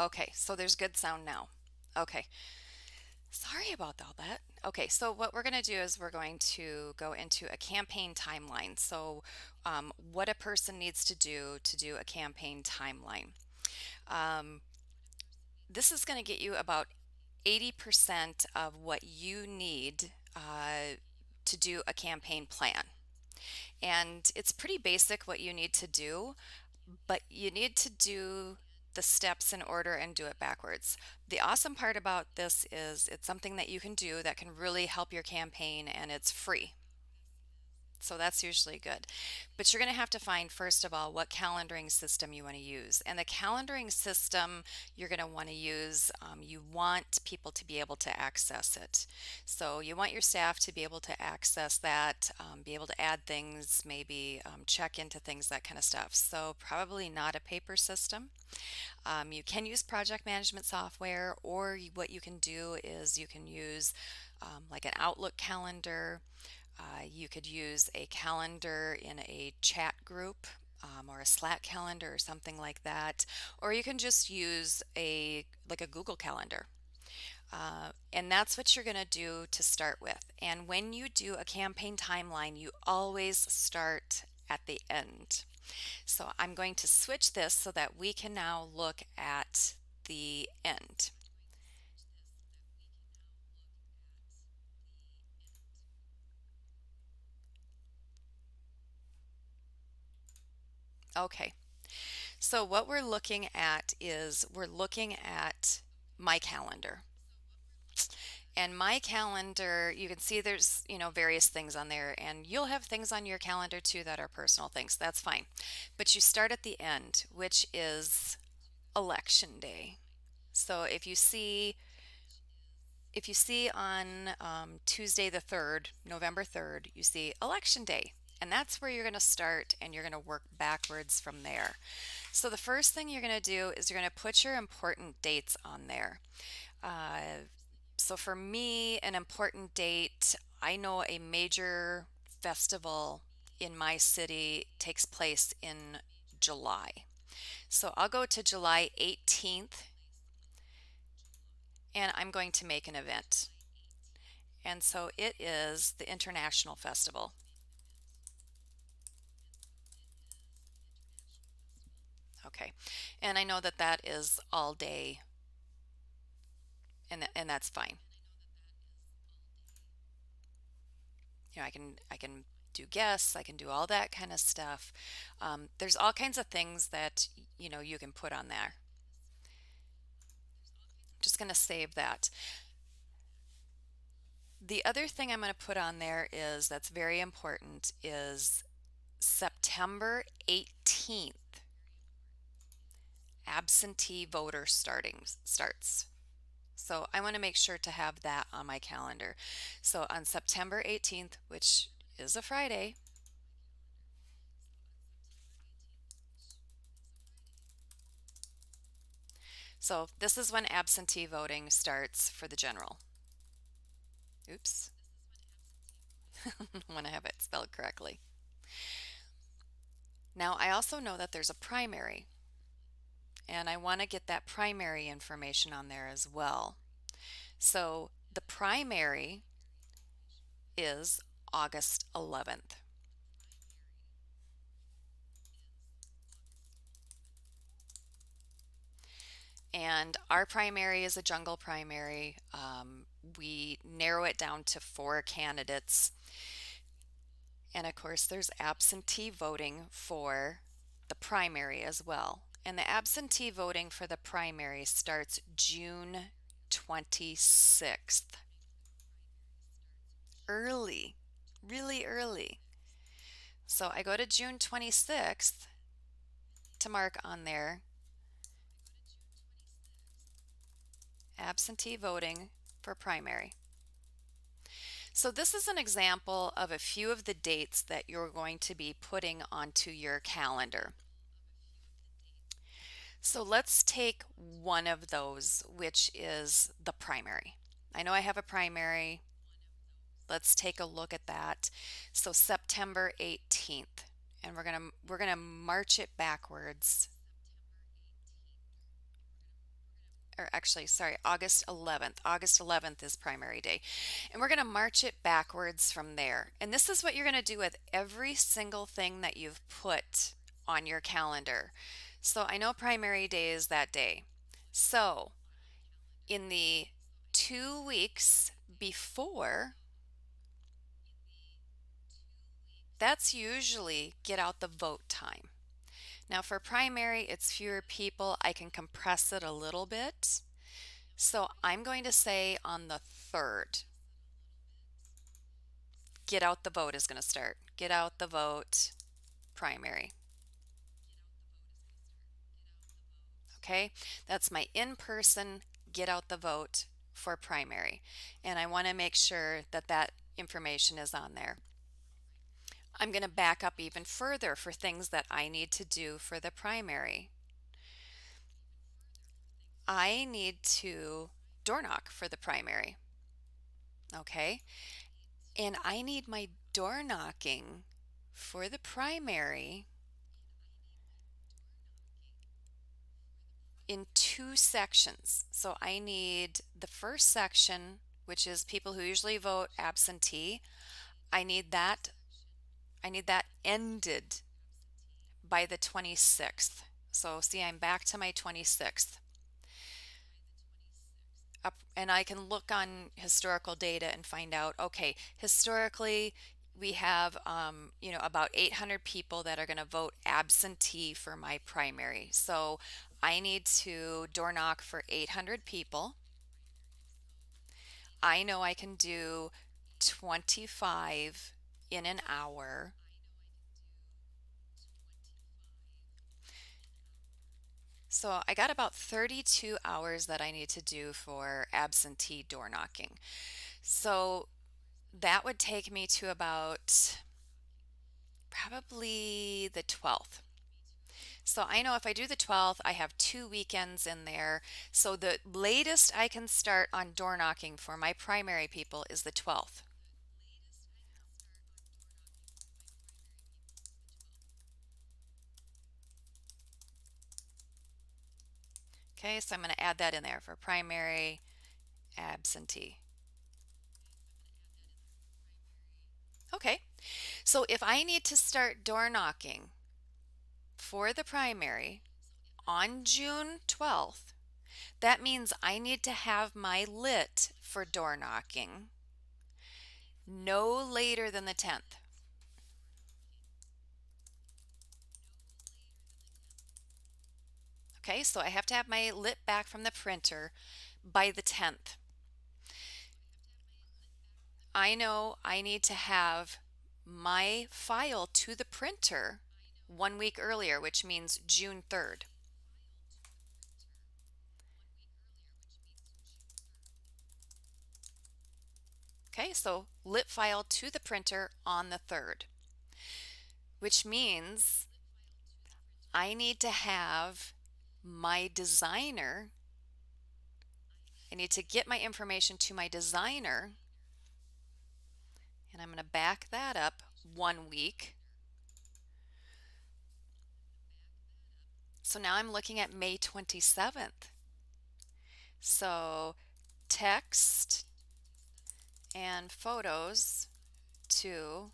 Okay, so there's good sound now. Okay, sorry about all that. Okay, so what we're going to do is we're going to go into a campaign timeline. So, what a person needs to do a campaign timeline. Um, this is going to get you about 80% of what you need to do a campaign plan. And it's pretty basic what you need to do, but you need to do the steps in order and do it backwards. The awesome part about this is it's something that you can do that can really help your campaign and it's free. So that's usually good. But you're going to have to find, first of all, what calendaring system you want to use. And the calendaring system you're going to want to use, you want people to be able to access it. So you want your staff to be able to access that, be able to add things, maybe check into things, that kind of stuff. So probably not a paper system. You can use project management software, or what you can do is you can use like an Outlook calendar. You could use a calendar in a chat group or a Slack calendar or something like that, or you can just use a like a Google Calendar. And that's what you're going to do to start with. And when you do a campaign timeline, you always start at the end. So I'm going to switch this so that we can now look at the end. Okay, so what we're looking at is we're looking at my calendar. And my calendar, you can see there's, various things on there, and you'll have things on your calendar too that are personal things. That's fine. But you start at the end, which is election day. So if you see on Tuesday the 3rd, November 3rd, you see election day. And that's where you're going to start and you're going to work backwards from there. So the first thing you're going to do is you're going to put your important dates on there. Uh, so for me, an important date, I know a major festival in my city takes place in July. So I'll go to July 18th and I'm going to make an event. And so it is the International Festival. Okay. And I know that that is all day, and that's fine. I can do guests, I can do all that kind of stuff. There's all kinds of things that you can put on there. Just going to save that. The other thing I'm going to put on there is that's very important is September 18th, absentee voter starts. So I want to make sure to have that on my calendar. So on September 18th, which is a Friday, so this is when absentee voting starts for the general. Oops, I want to have it spelled correctly. Now I also know that there's a primary, and I want to get that primary information on there as well. So the primary is August 11th. And our primary is a jungle primary. We narrow it down to four candidates. And of course, there's absentee voting for the primary as well. And the absentee voting for the primary starts June 26th. Early, really early. So I go to June 26th to mark on there absentee voting for primary. So this is an example of a few of the dates that you're going to be putting onto your calendar. So let's take one of those, which is the primary. I know I have a primary. Let's take a look at that. So September 18th, and we're going to march it backwards. or actually, sorry, August 11th. August 11th is primary day. And we're going to march it backwards from there. And this is what you're going to do with every single thing that you've put on your calendar. So I know primary day is that day. So in the 2 weeks before, that's usually get out the vote time. Now for primary, it's fewer people. I can compress it a little bit. So I'm going to say on the 3rd, get out the vote is going to start. Get out the vote, primary. Okay, that's my in-person get out the vote for primary. And I want to make sure that that information is on there. I'm going to back up even further for things that I need to do for the primary. I need to door knock for the primary. Okay, and I need my door knocking for the primary in two sections. So I need the first section, which is people who usually vote absentee. I need that I need that ended by the 26th. So see, I'm back to my 26th. And I can look on historical data and find out, okay, historically we have about 800 people that are going to vote absentee for my primary. So I need to door knock for 800 people. I know I can do 25 in an hour. So I got about 32 hours that I need to do for absentee door knocking. So that would take me to about probably the 12th. So I know if I do the 12th, I have 2 weekends in there. So the latest I can start on door knocking for my primary people is the 12th. Okay, so I'm going to add that in there for primary absentee. Okay, so if I need to start door knocking for the primary on June 12th, that means I need to have my lit for door knocking no later than the 10th. Okay, so I have to have my lit back from the printer by the 10th. I know I need to have my file to the printer 1 week earlier, which means June 3rd. Okay, so lit file to the printer on the 3rd, which means I need to have my designer, I need to get my information to my designer, and I'm going to back that up 1 week. So now I'm looking at May 27th. So text and photos to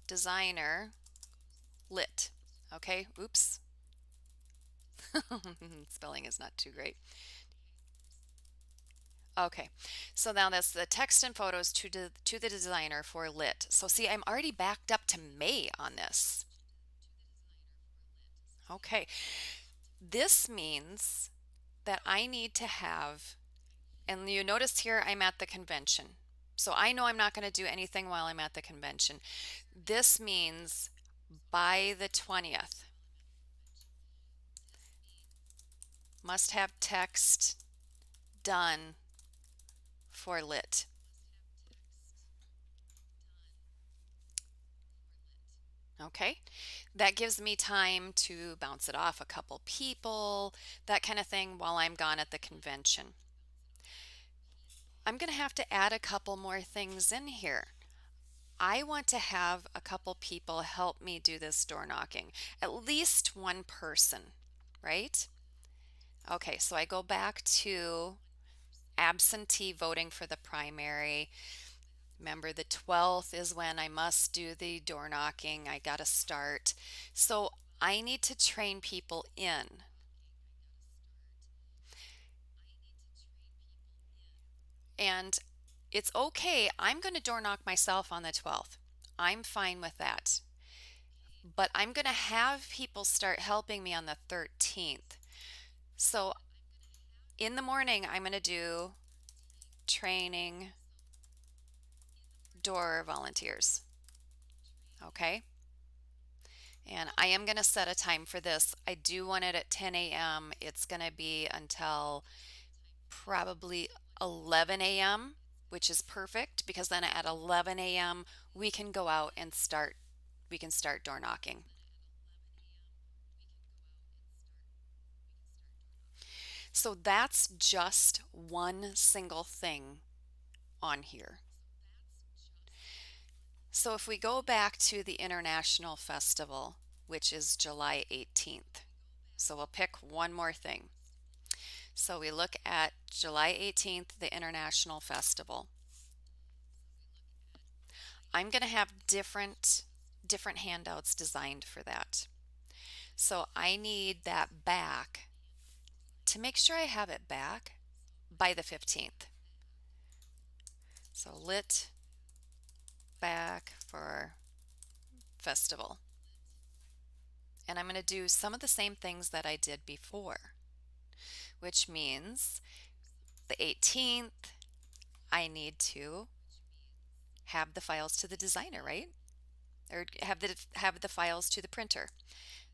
designer lit. Okay, oops. Spelling is not too great. Okay, so now that's the text and photos to the designer for lit. So see, I'm already backed up to May on this. Okay, this means that I need to have, and you notice here I'm at the convention. So I know I'm not going to do anything while I'm at the convention. This means by the 20th, must have text done for lit. Okay, that gives me time to bounce it off a couple people, that kind of thing while I'm gone at the convention. I'm going to have to add a couple more things in here. I want to have a couple people help me do this door knocking, at least one person, right? Okay, so I go back to absentee voting for the primary. Remember, the 12th is when I must do the door knocking. I got to start. So I need to train people in. And it's okay. I'm going to door knock myself on the 12th. I'm fine with that. But I'm going to have people start helping me on the 13th. So in the morning, I'm going to do training door volunteers. Okay. And I am going to set a time for this. I do want it at 10 a.m. It's going to be until probably 11 a.m., which is perfect because then at 11 a.m. we can go out and start door knocking. So that's just one single thing on here. So if we go back to the International Festival, which is July 18th, so we'll pick one more thing. So we look at July 18th, the International Festival. I'm going to have different handouts designed for that. So I need that back to make sure I have it back by the 15th. So lit back for festival. And I'm going to do some of the same things that I did before, which means the 18th, I need to have the files to the designer, right? Or have the files to the printer.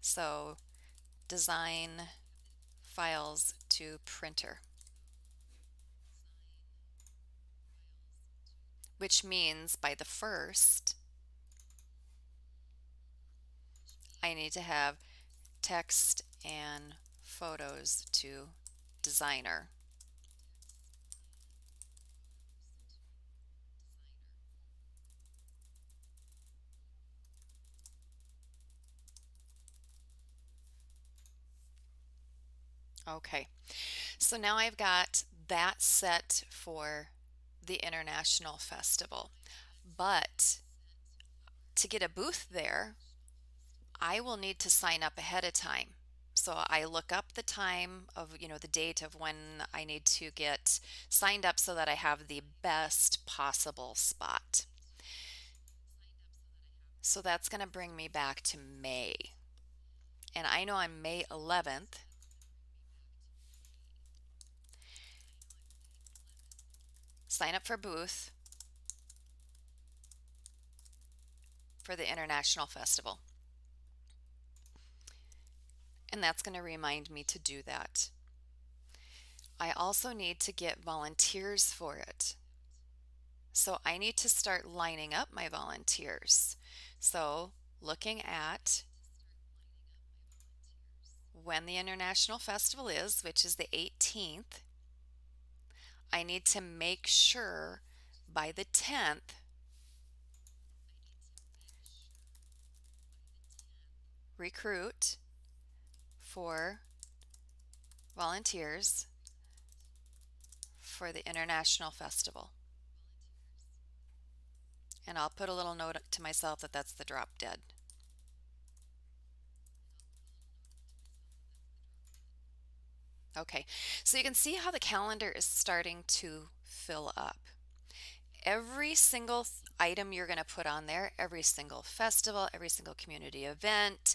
So design files to printer, which means by the first, I need to have text and photos to designer. Okay, so now I've got that set for the International Festival. But to get a booth there, I will need to sign up ahead of time. So I look up the time of, the date of when I need to get signed up so that I have the best possible spot. So that's going to bring me back to May. And I know I'm May 11th. Sign up for booth for the International Festival. And that's going to remind me to do that. I also need to get volunteers for it. So I need to start lining up my volunteers. So looking at when the International Festival is, which is the 18th, I need to make sure by the 10th recruit for volunteers for the International Festival. And I'll put a little note to myself that that's the drop dead. Okay, so you can see how the calendar is starting to fill up. Every single item you're going to put on there, every single festival, every single community event,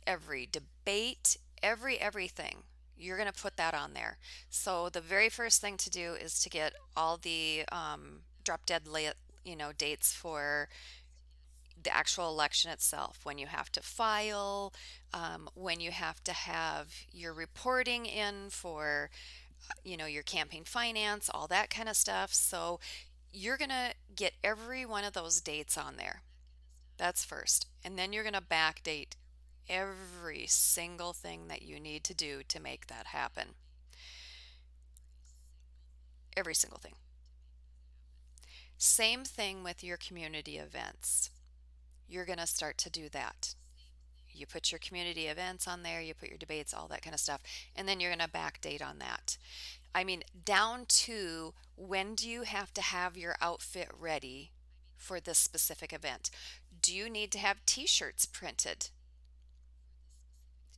every debate, everything, you're going to put that on there. So the very first thing to do is to get all the drop dead dates for the actual election itself, when you have to file, when you have to have your reporting in for, your campaign finance, all that kind of stuff. So you're going to get every one of those dates on there. That's first. And then you're going to backdate every single thing that you need to do to make that happen. Every single thing. Same thing with your community events. You're going to start to do that. You put your community events on there, you put your debates, all that kind of stuff, and then you're going to backdate on that. I mean, down to when do you have to have your outfit ready for this specific event? Do you need to have t-shirts printed?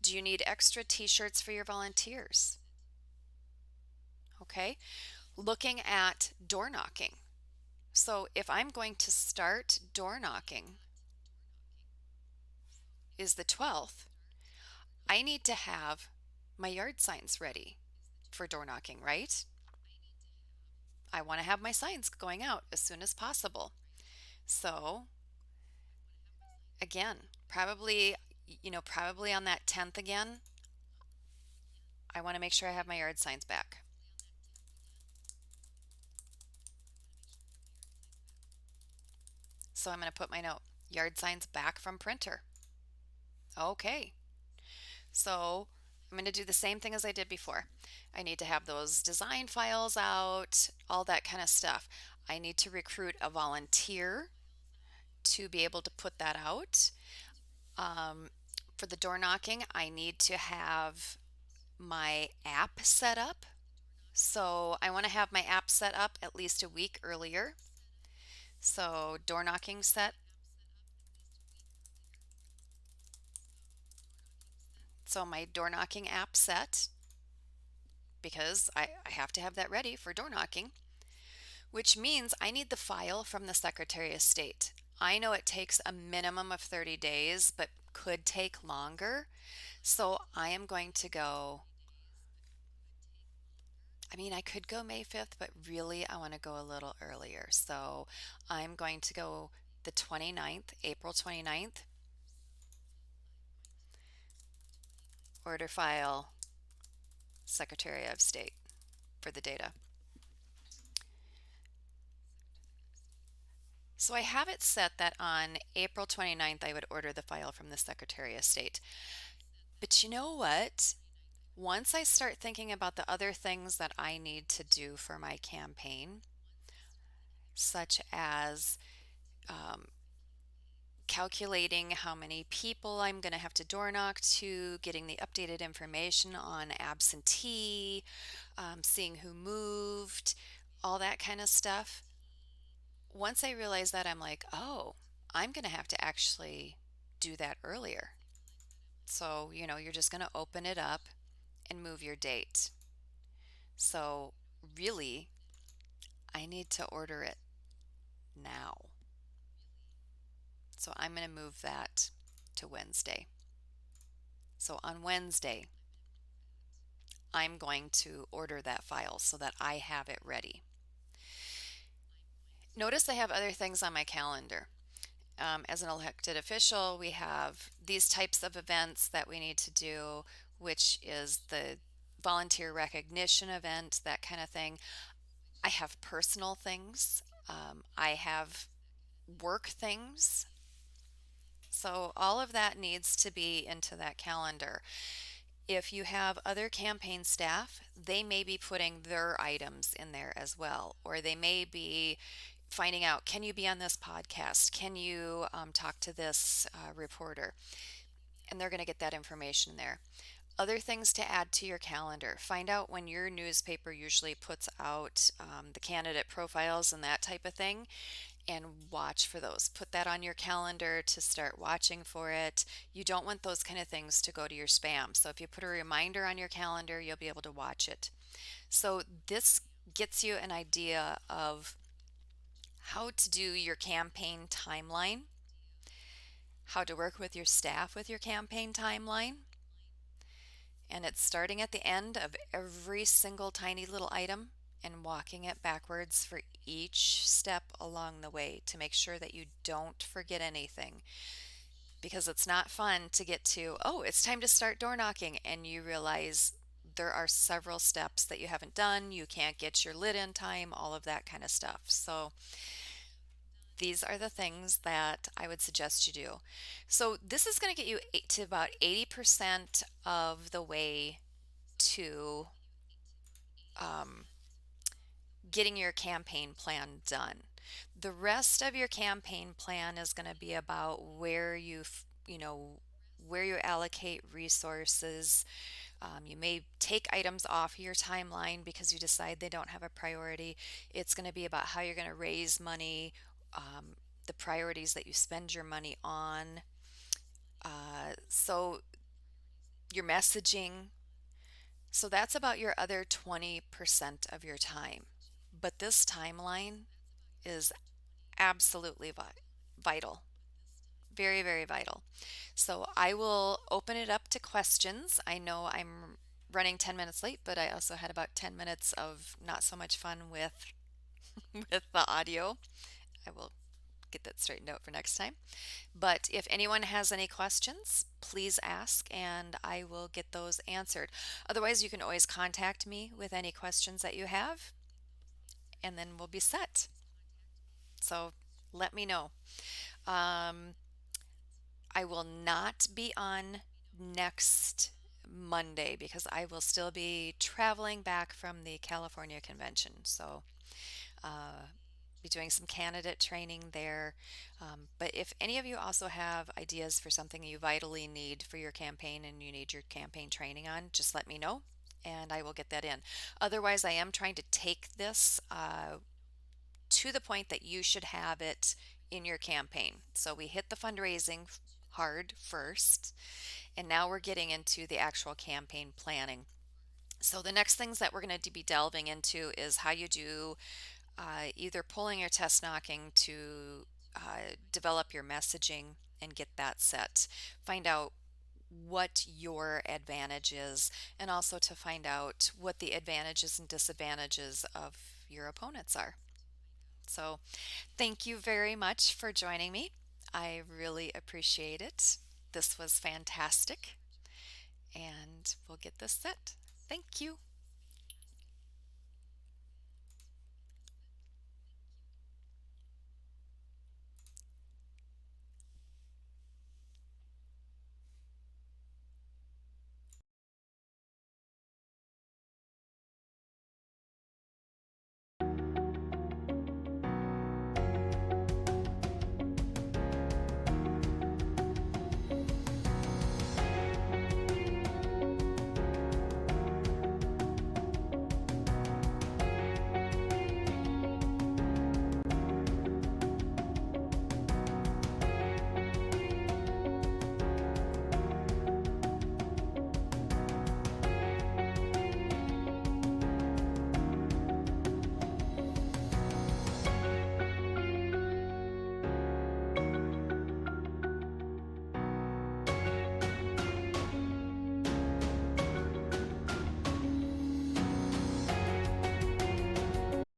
Do you need extra t-shirts for your volunteers? Okay. Looking at door knocking. So if I'm going to start door knocking is the 12th, I need to have my yard signs ready for door knocking, right? I want to have my signs going out as soon as possible. So again, probably on that 10th again, I want to make sure I have my yard signs back. So I'm going to put my note, yard signs back from printer. Okay. So I'm going to do the same thing as I did before. I need to have those design files out, all that kind of stuff. I need to recruit a volunteer to be able to put that out. Um, for the door knocking, I need to have my app set up. So I want to have my app set up at least a week earlier. So door knocking set. So my door knocking app set because I have to have that ready for door knocking, which means I need the file from the Secretary of State. I know it takes a minimum of 30 days, but could take longer. So I am going to go, I mean, I could go May 5th, but really I want to go a little earlier. So I'm going to go the 29th, April 29th, order file, Secretary of State for the data. So I have it set that on April 29th, I would order the file from the Secretary of State. But you know what? Once I start thinking about the other things that I need to do for my campaign, such as um, calculating how many people I'm going to have to door knock to, getting the updated information on absentee, seeing who moved, all that kind of stuff. Once I realize that, I'm like, oh, I'm going to have to actually do that earlier. So, you're just going to open it up and move your date. So, really, I need to order it now. So, I'm going to move that to Wednesday. So, on Wednesday, I'm going to order that file so that I have it ready. Notice I have other things on my calendar. As an elected official, we have these types of events that we need to do, which is the volunteer recognition event, that kind of thing. I have personal things. I have work things. So all of that needs to be into that calendar. If you have other campaign staff, they may be putting their items in there as well, or they may be finding out, can you be on this podcast? Can you talk to this reporter? And they're going to get that information there. Other things to add to your calendar. Find out when your newspaper usually puts out the candidate profiles and that type of thing, and watch for those. Put that on your calendar to start watching for it. You don't want those kind of things to go to your spam. So if you put a reminder on your calendar, you'll be able to watch it. So this gets you an idea of how to do your campaign timeline, how to work with your staff with your campaign timeline. And it's starting at the end of every single tiny little item and walking it backwards for each step along the way to make sure that you don't forget anything. Because it's not fun to get to, oh, it's time to start door knocking, and you realize there are several steps that you haven't done. You can't get your lid in time, all of that kind of stuff. So these are the things that I would suggest you do. So this is going to get you to about 80% of the way to um, getting your campaign plan done. The rest of your campaign plan is going to be about where you know, where you allocate resources. You may take items off your timeline because you decide they don't have a priority. It's going to be about how you're going to raise money, the priorities that you spend your money on. So your messaging. So that's about your other 20% of your time. But this timeline is absolutely vital. Very, very vital. So I will open it up to questions. I know I'm running 10 minutes late, but I also had about 10 minutes of not so much fun with with the audio. I will get that straightened out for next time. But if anyone has any questions, please ask and I will get those answered. Otherwise, you can always contact me with any questions that you have, and then we'll be set. So let me know. Um, I will not be on next Monday because I will still be traveling back from the California convention. So, be doing some candidate training there. But if any of you also have ideas for something you vitally need for your campaign and you need your campaign training on, just let me know and I will get that in. Otherwise, I am trying to take this to the point that you should have it in your campaign. So we hit the fundraising hard first, and now we're getting into the actual campaign planning. So the next things that we're going to be delving into is how you do either pulling or test knocking to develop your messaging and get that set. Find out what your advantage is, and also to find out what the advantages and disadvantages of your opponents are. So, thank you very much for joining me. I really appreciate it. This was fantastic, and we'll get this set. Thank you.